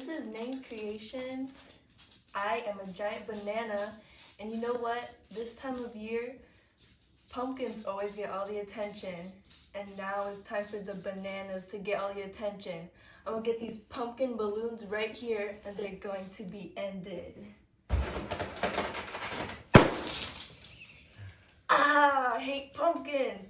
This is Ning's Creations. I am a giant banana, and you know what? This time of year, pumpkins always get all the attention, and now it's time for the bananas to get all the attention. I'm gonna get these pumpkin balloons right here, and they're going to be ended. I hate pumpkins.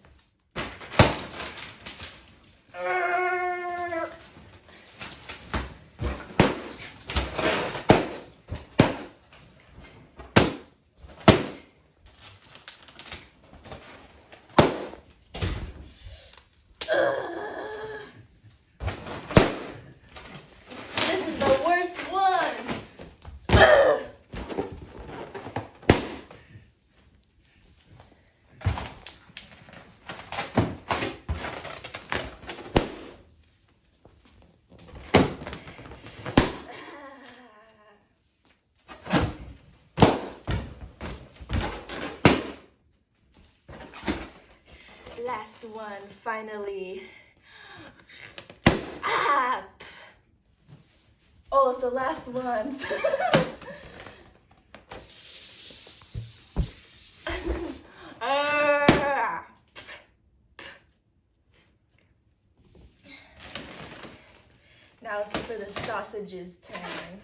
This is the worst one. Last one, finally. Oh, it's the last one. Now it's for the sausage's turn.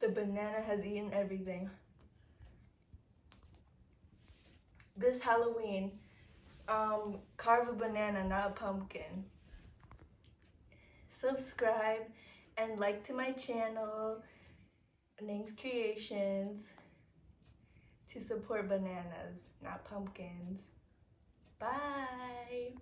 The banana has eaten everything. This Halloween, carve a banana, not a pumpkin. Subscribe and like to my channel, Ning's Creations, to support bananas, not pumpkins. Bye.